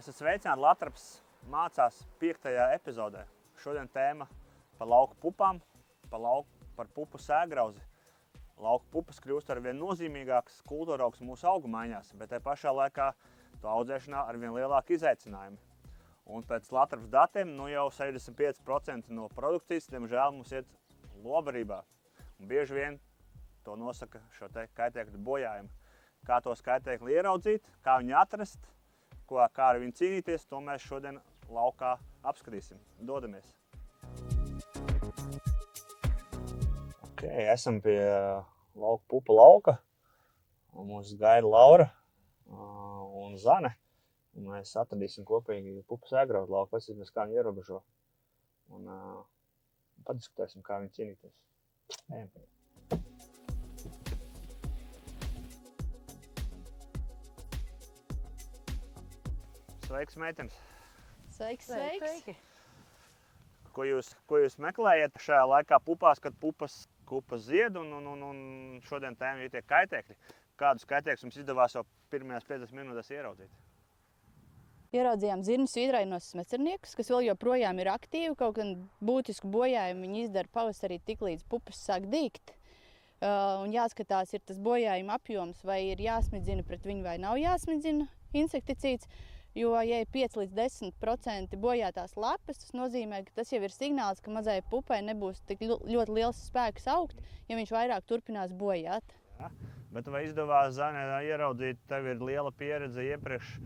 Esat sveicināti Latraps mācās 5. epizodē. Šodien tēma par lauku pupām, par pupu sēgrauzi. Lauku pupas kļūst arvien nozīmīgāks kultūraugs mūsu augu maiņās, bet te pašā laikā to audzēšanā arvien lielāki izaicinājumi. Un pēc Latraps datiem jau 65% no produkcijas, diemžēl, mums iet lobarībā. Un bieži vien to nosaka šo te kaitēkļu bojājumu. Kā tos kaitēkļi ieraudzīt, kā viņu atrast, kā ar viņu cīnīties, to mēs šodien laukā apskatīsim. Dodamies! Esam pie lauku pupa lauka. Mūs gaida Laura un Zane. Mēs atradīsim kopīgi pupu sēgrauzi lauku, paskatīsimies, kā viņi ierobežo. Un padiskutēsim, kā viņi cīnīties. Ejam pie. Sveiks, meitenes! Sveiks! Ko jūs meklējat šajā laikā pupās, kad pupas zied un šodien tēma ir tie kaitēkļi? Kādus kaitēkļus jums izdevās jau pirmajās 50 minūtēs ieraudzīt? Ieraudzījām zirņu svīdrainos smecerniekus, kas vēl joprojām ir aktīvi, kaut gan būtisku bojājumu viņi izdara pavasarī tik līdz pupas sāk dīgt. Un jāskatās, ir tas bojājuma apjoms, vai ir jāsmidzina pret viņu vai nav jāsmidzina insekticīds. Jo, ja ir 5 līdz 10% bojātās lapas, tas nozīmē, ka tas jau ir signāls, ka mazai pupai nebūs tik ļoti liels spēks augt, ja viņš vairāk turpinās bojāt. Ja, bet vai izdevās, Zane, ieraudzīt, tev ir liela pieredze iepriekš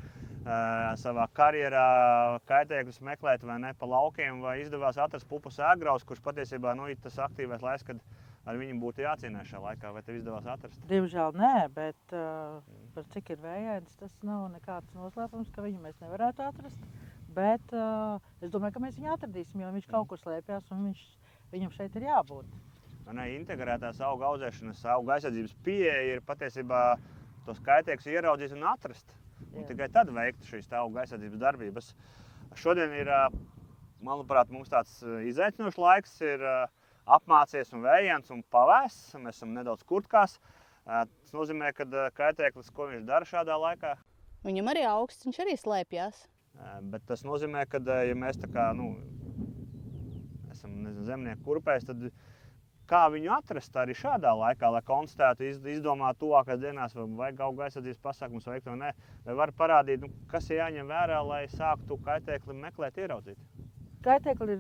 savā karjerā kaitēkļus meklēt vai ne pa laukiem, vai izdevās atrast pupu sēgrauzi, kurš patiesībā ir tas aktīvais laiks, kad ar viņu būtu jācīnās šajā laikā, vai tev izdevās atrast? Diemžēl nē, bet par cik ir vējains, tas nav nekāds noslēpums, ka viņu mēs nevarētu atrast. Bet es domāju, ka mēs viņu atradīsim, jo viņš kaut kur slēpjas un viņam šeit ir jābūt. Integrētās auga audzēšanas, auga aizsardzības pieeja ir patiesībā tos kaitēkļus ieraudzīt un atrast. Un tikai tad veikt šīs auga aizsardzības darbības. Šodien ir, manuprāt, mums tāds izaicinošs laiks ir apmācies un vējains un pavēss. Mēs esam nedaudz kurtkās. Tas nozīmē, ka kaitēklis, ko viņš dara šādā laikā? Viņam arī augsts, viņš arī slēpjas. Bet tas nozīmē, ka ja mēs tā kā, esam zemnieku kurpēs, tad kā viņu atrast arī šādā laikā, lai konstatētu, izdomāt tuvākās dienās, vai vajag auga aizsardzības pasākumus veikt vai ne? Vai var parādīt, kas ir jāņem vērā, lai sāktu kaitēkli meklēt, ieraudzīt? Kaitēkli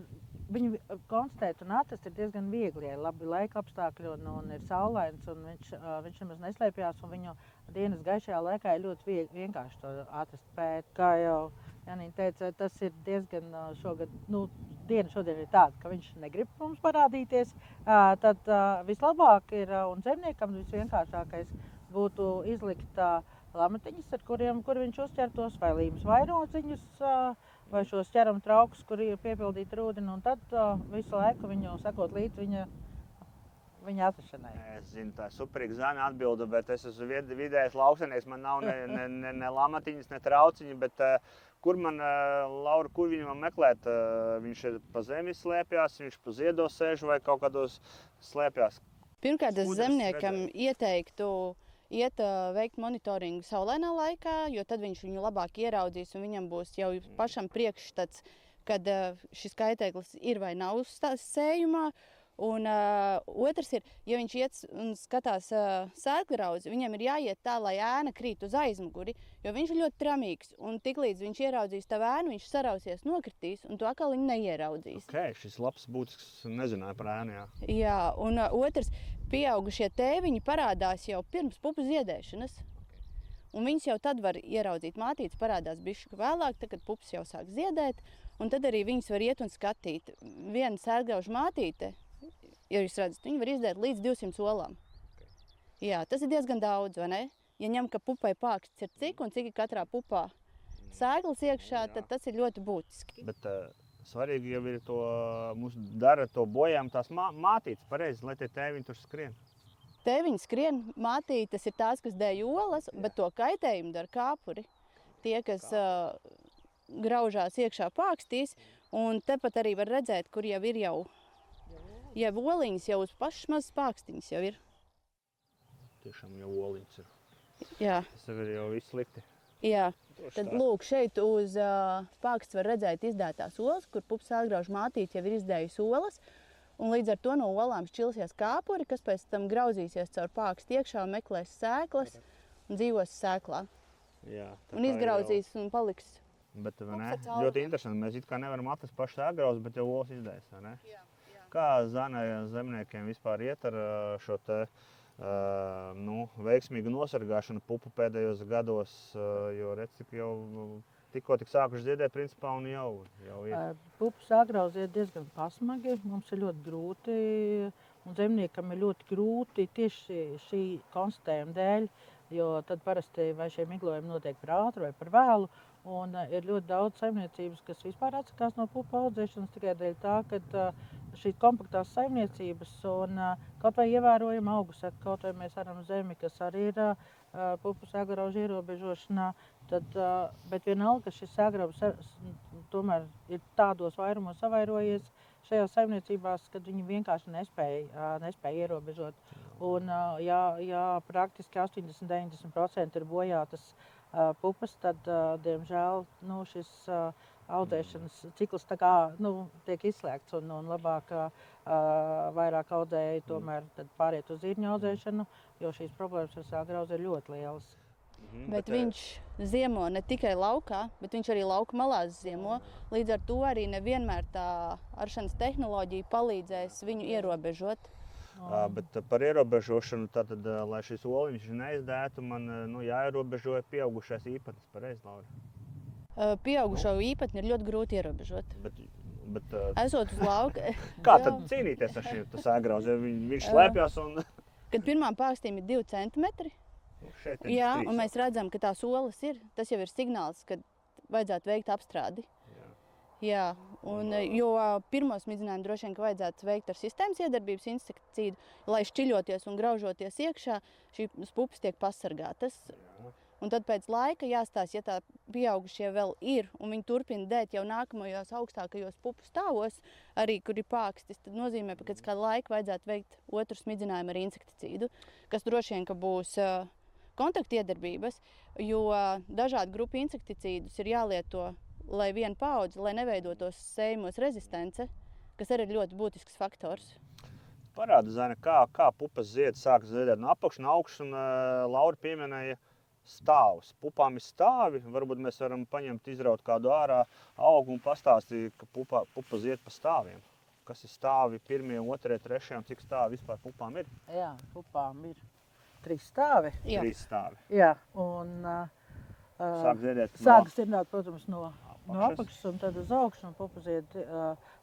viņu konstatēt un atrast ir diezgan viegli, ja ir labi laika apstākļi un ir saulains un viņš nemaz neslēpjās un viņu dienas gaišajā laikā ir ļoti vienkārši to atrast. Bet, kā jau Janīna teica, tas ir diezgan šogad, diena šodien ir tāda, ka viņš negrib mums parādīties, tad vislabāk ir un zemniekam visvienkāršākais būtu izlikt lamatiņas, kur viņš uzķertos, vai līmes vairociņus, vai šos ķeram traukus, kur ir piepildīta ar ūdeni, un tad visu laiku viņu sekot līdz viņa atrašanai. Es zinu, tā ir superīga Zane atbilde, bet es esmu vidējais lauksanieks, man nav ne lamatiņas, ne trauciņi, bet kur man, Laura, kur viņu man meklēt? Viņš ir pa zemi slēpjās, viņš pa ziedos sēž vai kaut kādos slēpjās? Pirmkārt, es zemniekam ieteiktu iet veikt monitoringu saulainā laikā, jo tad viņš viņu labāk ieraudzīs un viņam būs jau pašam priekšstats, kad šis kaitēklis ir vai nav sējumā. Un otrs ir, ja viņš iet un skatās sēgrauzi, viņam ir jāiet tā, lai ēna krīt uz aizmuguri, jo viņš ir ļoti tramīgs. Un tiklīdz viņš ieraudzīs tavu ēnu, viņš sarausies, nokritīs, un tu atkal viņu neieraudzīs. Šis labs būtisks nezināja par ēnu, jā. Jā, un otrs, pieaugušie tēviņi parādās jau pirms pupu ziedēšanas. Un viņus jau tad var ieraudzīt. Mātītes parādās bišķi vēlāk, tad, kad pupas jau sāk ziedēt, un tad arī viņus var iet un skatīt. Viena sēgrauža mātīte, ja jūs redzat, viņi var izdēt līdz 200 olām. Jā, tas ir diezgan daudz, vai ne? Ja ņem, ka pupai pāksts ir cik un cik ir katrā pupā sēglis iekšā, tad tas ir ļoti būtiski. Bet svarīgi jau ir to, mums dara to bojājumu tās mātītes pareizi, lai tie tēviņi tur skrien. Tēviņi skrien, mātītes ir tās, kas dēj olas, bet to kaitējumu dara kāpuri. Tie, kas graužās iekšā pākstīs, un tepat arī var redzēt, kur jau ir jau oliņas, jau uz pašas mazas pākstiņas jau ir. Tiešām jau oliņas ir. Jā. Tas ir jau viss slikti. Jā. Tad, lūk, šeit uz pākstes var redzēt izdētās olas, kur pupas sēgraužu mātīte jau ir izdējusi olas. Un līdz ar to no olām šķilsies kāpuri, kas pēc tam grauzīsies caur pāksti iekšā un meklēs sēklas un dzīvos sēklā. Jā, un izgrauzīs un paliks. Bet ļoti interesanti. Mēs it kā nevaram atrast pašu sēgrauzi, bet jau olas izdējas, vai ne? Jā. Kā zemniekiem vispār iet ar šo te veiksmīgu nosargāšanu pupu pēdējos gados, jo redz, cik jau tikko tik sākuši ziedēt principā un jau ir. Pupu sēgrauzi iet diezgan pasmagi, mums ir ļoti grūti un zemniekam ir ļoti grūti tieši šī konstatējuma dēļ, jo tad parasti vai šie miglojumi notiek par ātru vai par vēlu. Un ir ļoti daudz saimniecības, kas vispār atsakās no pupu audzēšanas tikai dēļ tā, ka šīs kompaktās saimniecības un kaut vai ievērojama auguseka, kaut vai mēs varam zemi, kas arī ir pupu sēgraužu ierobežošanā, bet vienalga, ka šis sēgraus tomēr ir tādos vairumos savairojies šajās saimniecībās, kad viņi vienkārši nespēja ierobežot. Un ja praktiski 80–90% ir bojātas pupas, tad, diemžēl, šis audzēšanas cikls tā kā, tiek izslēgts un labāk vairāk audzēji tomēr pāriet uz zirņu audzēšanu, jo šīs problēmas ar sēgrauzi ir ļoti lielas. Bet viņš ziemo ne tikai laukā, bet viņš arī lauka malās ziemo. Līdz ar to arī nevienmēr tā aršanas tehnoloģija palīdzēs viņu ierobežot. Bet par ierobežošanu, tātad, lai šis oliņš neizdētu, man jāierobežo pieaugušais īpatnis, pareizi, Laura? Pieaugušo īpatni ir ļoti grūti ierobežot. Bet esot uz lauka. Kā tad cīnīties ar šiem sēgrauzi? Viņš slēpjas un... Kad pirmām pākstīm ir 2 centimetri, jā, un mēs redzam, ka tās olas ir, tas jau ir signāls, ka vajadzētu veikt apstrādi. Jā, jo pirmo smidzinājumu droši vien, ka vajadzētu veikt ar sistēmas iedarbības insekticīdu, lai šķiļoties un graužoties iekšā, šīs pupas tiek pasargātas. Un tad pēc laika jāstāsta, ja tā pieaugušie vēl ir un viņi turpina dēt jau nākamajos augstākajos pupu stāvos, arī kur ir pākstis, tad nozīmē, ka pēc kāda laika vajadzētu veikt otru smidzinājumu ar insekticīdu, kas droši vien, ka būs kontaktiedarbības, jo dažādu grupu insekticīdus ir jālieto, lai viena paudze, lai neveidotos sējumos rezistence, kas arī ir ļoti būtisks faktors. Parāda, Zane, kā pupas zied sākas ziedēt no apakšas, no augšas, un Laura pieminēja stāvus. Pupām ir stāvi, varbūt mēs varam paņemt, izraut kādu ārā augu un pastāstīt, ka pupa zied pa stāviem. Kas ir stāvi 1, 2, 3, un cik stāvi vispār pupām ir? Jā, pupām ir 3 stāvi. Jā. 3 stāvi. Jā, un sāk ziedēt protams, no apakšas un tad uz augšu, un pupa zied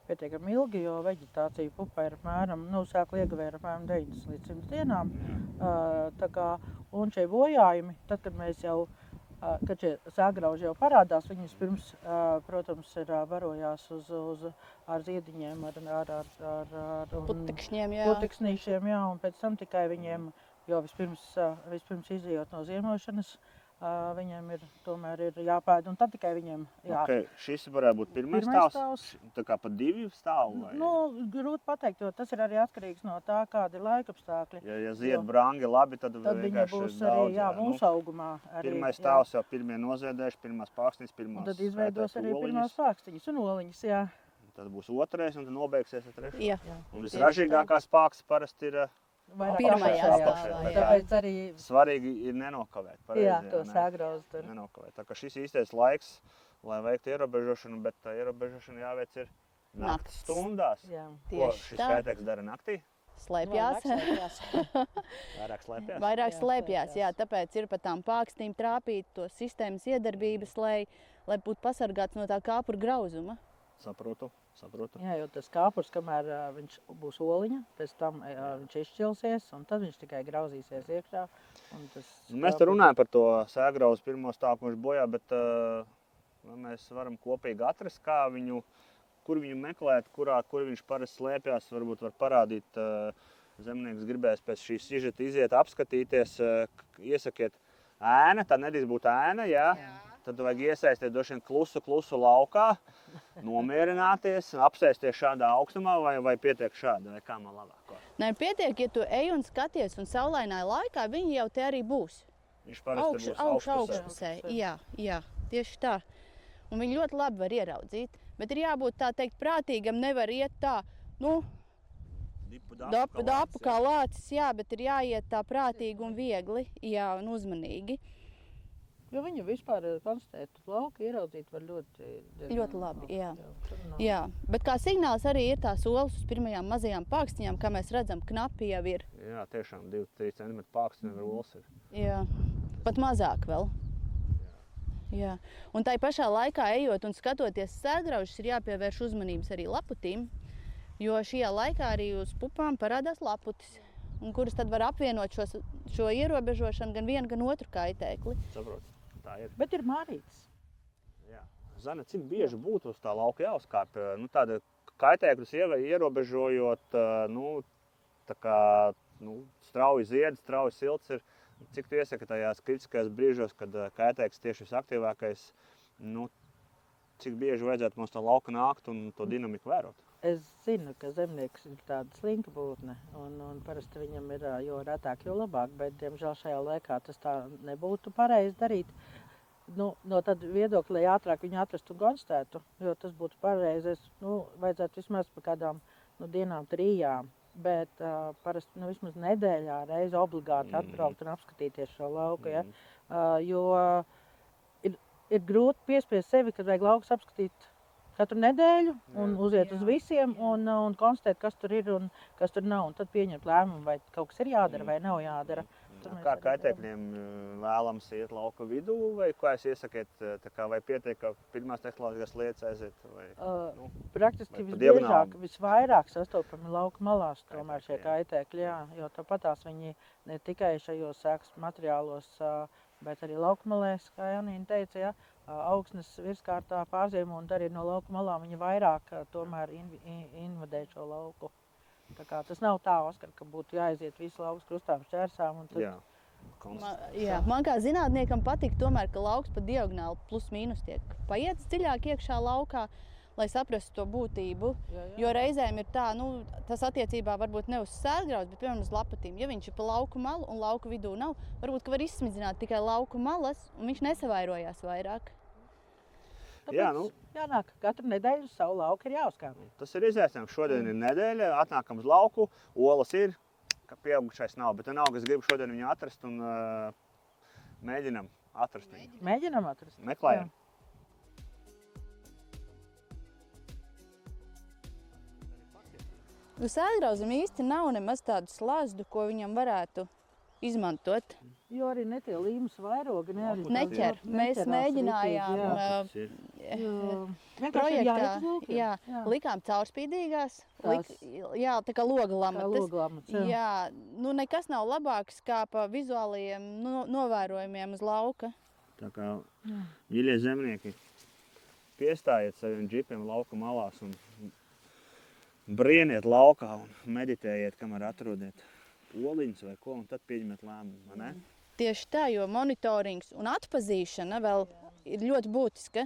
pietiekami ilgi, jo veģetācija pupa ir apmēram, sāk liegavēja apmēram 90 līdz 100 dienām. Un šie bojājumi, tad, kad mēs jau, kad šie sēgrauži jau parādās, viņi vispirms, protams, ir barojās ar ziediņiem, ar putekšņiem, jā. Putekšnīšiem, jā, un pēc tam tikai viņiem, jo vispirms izejot no ziemošanas, viņiem tomēr ir jāpēd, un tad tikai viņiem Okay, šis varētu būt pirmais stāvs, tā kā pa 2 stāvu? Vai? Grūti pateikt, jo tas ir arī atkarīgs no tā, kādi ir laikapstākļi. Ja zied brangi labi, tad viņi būs arī, mūsu augumā. Pirmais stāvs jau pirmie noziedējuši, pirmās pākstīņas, pirmās. Un tad izveidos arī pirmās pākstīņas un oliņas, jā. Tad būs otrais, un tad nobeigsies ar 3. Jā. Un visražīgākās pākstas parasti ir pirmajā stāvā. Tāpēc arī svarīgi ir nenokavēt. Pareizi, jā, to sēgrauzi tur. Nenokavēt. Tā kā šis īstais laiks, lai veiktu ierobežošanu, bet tā ierobežošana jāveic ir naktas stundās. Jā. Ko šis kaitēks dara naktī? Slēpjās. Vairāk slēpjās? Vairāk slēpjās, jā. Tāpēc ir pa tām pākstīm trāpīt to sistēmas iedarbības, lai būtu pasargāts no tā kāpura grauzuma. Saprotu. Jā, jo tas kāpurs, kamēr viņš būs oliņa, pēc tam viņš izšķilsies, un tad viņš tikai grauzīsies iekšā. Mēs te runājam par to sēgrauzi pirmo stāvu, ko viņš bojā, bet mēs varam kopīgi atrast, kur viņu meklēt, kur viņš parasti slēpjās. Varbūt var parādīt, zemnieks gribēs pēc šīs sižeta iziet, apskatīties, iesakiet ēna, tā nedrīkst būt ēna, jā. Tad vajag iesaistīt droši vien klusu laukā, nomierināties, apsēsties šādā augstumā vai pietiek šāda, vai kā man labāk? Nē, pietiek, ja tu ej un skaties un saulainā laikā, viņi jau te arī būs. Viņš parasti būs augšpusē. Jā, tieši tā. Un viņi ļoti labi var ieraudzīt, bet ir jābūt tā teikt prātīgam, nevar iet tā, dapu kā lācis, jā, bet ir jāiet tā prātīgi un viegli, jā, un uzmanīgi. Jo viņu vispār konstatēt lauku, ieraudzīt var ļoti labi, jā. Bet kā signāls arī ir tās olas uz pirmajām mazajām pākstiņām, kā mēs redzam, knapi jau ir. Jā, tiešām 2-3 cm pākstiņi var olas ir. Jā, pat mazāk vēl. Jā. Un tai pašā laikā ejot un skatoties sēgraužus, ir jāpievērš uzmanības arī laputīm, jo šajā laikā arī uz pupām parādās laputis, un kuras tad var apvienot šo ierobežošanu gan vienu, gan otru kaitēkli. Saprot, tā ir. Bet ir mārītes. Jā. Zane, cik bieži būtu uz tā lauka jāuzkāp? Tāda kaitēkļus ierobežojot, tā kā strauji ziedi, strauji silts ir. Cik tu iesaki tajās kritiskajās brīžos, kad kaitēklis tieši visaktīvākais, cik bieži vajadzētu mums tā lauka nākt un to dinamiku vērot? Es zinu, ka zemnieks ir tāda slinka būtne, un parasti viņam ir jo retāk, jo labāk, bet, diemžēl, šajā laikā tas tā nebūtu pareizi darīt. No tad viedokļa, lai ātrāk viņu atrastu un konstatētu, jo tas būtu pareizi, vajadzētu vismaz pa kādām dienām, 3. Bet parasti vismaz nedēļā reizi obligāti atbraukt un apskatīties šo lauku. Ja? Jo ir grūti piespiest sevi, kad vajag laukus apskatīt katru nedēļu un uziet uz visiem un konstatēt, kas tur ir un kas tur nav. Un tad pieņemt lēmumu, vai kaut kas ir jādara vai nav jādara. Kā kaitēkļiem vēlams iet lauka vidū, vai ko es iesakiet, vai pietiek, ka pirmās tehnoloģiskās lietas aiziet? Praktiski visvairāk sastopami lauka malās tomēr šie kaitēkļi, jā, jo tāpatās viņi ne tikai šajos sēkas materiālos, bet arī lauka malēs, kā Janīna teica, jā, augsnes virskārtā pārziemo un arī no lauka malām viņi vairāk tomēr invadē šo lauku. Tā kā tas nav tā, Oskar, ka būtu jāaiziet visu laukus krustām šķērsām. Man kā zinātniekam patīk tomēr, ka lauks pa diagonāli plus mīnus tiek paiets dziļāk iekšā laukā, lai saprastu to būtību. Jo reizēm ir tā, tas attiecībā varbūt ne uz sērgrauzi, bet piemēram uz lapatīm. Ja viņš ir pa lauku malu un lauku vidū nav, varbūt, ka var izsmidzināt tikai lauku malas un viņš nesavairojās vairāk. Tāpēc jānāk katru nedēļu uz savu lauku ir jāuzkāp. Tas ir izaicinājums. Šodien ir nedēļa, atnākam uz lauku, olas ir, ka pieaugušais nav, bet nav, es gribu šodien viņu atrast un mēģinam atrast viņu. Mēģinam atrast? Meklējam. Uz sēgrauzim īsti nav nemaz tādu slazdu, ko viņam varētu izmantot. Jo arī ne tie līmes vairogi. Neķer. Mēs mēģinājām projektā, likām caurspīdīgās, tā kā logalamatas. Nekas nav labāks kā pa vizuālajiem novērojumiem uz lauka. Tā kā ģiļie zemnieki, piestājiet saviem džipiem lauka malās un brieniet laukā un meditējiet, kamēr atrodiet oliņus vai ko, un tad pieņemiet lēmumu, vai ne? Tieši tā, jo monitorings un atpazīšana vēl ir ļoti būtiska,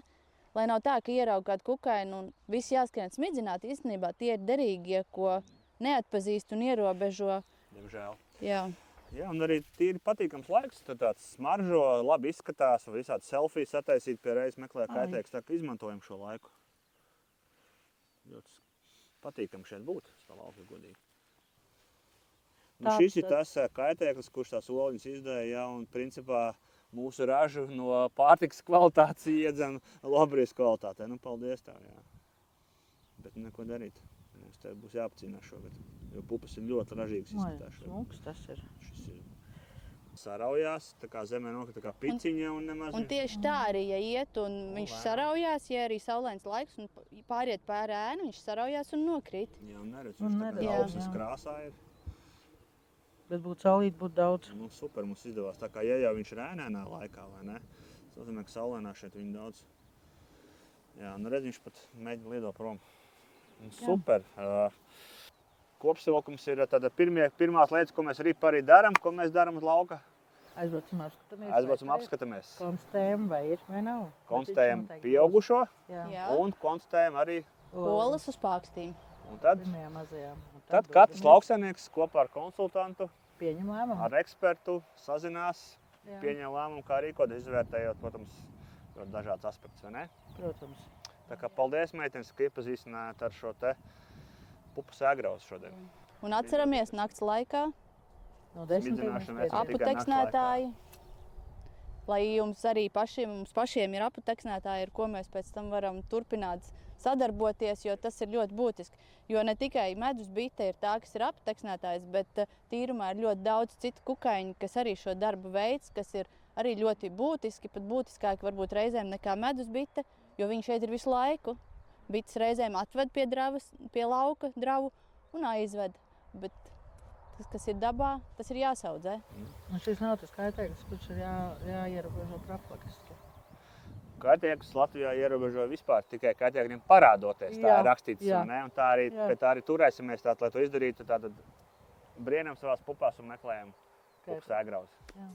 lai nav tā, ka ieraug kādu kukainu un visi jāskrien smidzināt. Īstenībā tie ir derīgie, ko neatpazīst un ierobežo. Diemžēl. Jā, un arī tīri patīkams laiks, tad tāds smaržo, labi izskatās, visādi selfijas sataisīt pie reizes meklē kaitēkļus, tā ka izmantojam šo laiku. Ļoti patīkam šeit būt, tā lauka godīgi. Šis ir tas kaitēklis, kurš tās oliņas izdēja, un principā mūsu ražu no pārtikas kvalitātes iedzen labrīs kvalitātē. Paldies tev, jā. Bet neko darīt. Mums te būs jāpacīnās šogad, jo pupas ir ļoti ražīgas izskatās. Smūks tas ir. Šis ir saraujās, tā kā zemē nokrita kā piciņa un nemaz. Un tieši tā arī, ja iet un viņš saraujās, ja arī saulains laiks un pāriet pār ēnu, viņš saraujās un nokrīt. Jā, un neredz, viņš tā kā augsnes krāsā ir. Bet būtu saulīt, būtu daudz. Super, mums izdevās. Tā kā jau viņš ir ēnēnā laikā, vai ne? Tas nozīmē, ka saulēnā šeit viņu daudz. Jā, redz, viņš pat mēģina lido prom. Super. Kopsavilkums ir tāda pirmās lietas, ko mēs arī darām, ko mēs darām uz lauka. Aizbraucam, apskatāmies. Konstatējam, vai ir, vai nav. Konstatējam pieaugušo un konstatējam arī olas uz pākstīm. Un tad katrs lauksaimnieks kopā ar konsultantu, pieņem lēmumu, ar ekspertu sazinās pieņem lēmumu, kā rīkoties, izvērtējot, protams, ļoti dažādas aspektus, vai ne? Protams. Tā kā paldies, meitenes, ka iepazīstinājāt ar šo te pupu sēgrauzi šodien. Un atceramies nakts laikā No 10 Smidzināšana līdz esmu 5. aputeksnētāji. Lai jums arī mums pašiem ir aputeksnētāji, ar ko mēs pēc tam varam turpināt sadarboties, jo tas ir ļoti būtiski. Jo ne tikai medus bite ir tā, kas ir aputeksnētājs, bet tīrumā ir ļoti daudz citu kukaiņu, kas arī šo darbu veids, kas ir arī ļoti būtiski, pat būtiskāk varbūt reizēm nekā medus bite, jo viņš šeit ir visu laiku. Bites reizēm atved pie dravas, pie lauka dravu un aizved. Bet tas, kas ir dabā, tas ir jāsaudzē. Un šis nav tas kaitēklis, kurš ir jāierobežo profilaktiski. Kaitēklis Latvijā ierobežo vispār tikai kaitēkļiem parādoties. Tā Jā, ir rakstīts, jā. ne? Un tā arī, Jā. pie tā arī turēsimies, tātad, lai to izdarītu, tātad brienam savās pupās un meklējam pupu sēgrauzi. Jā.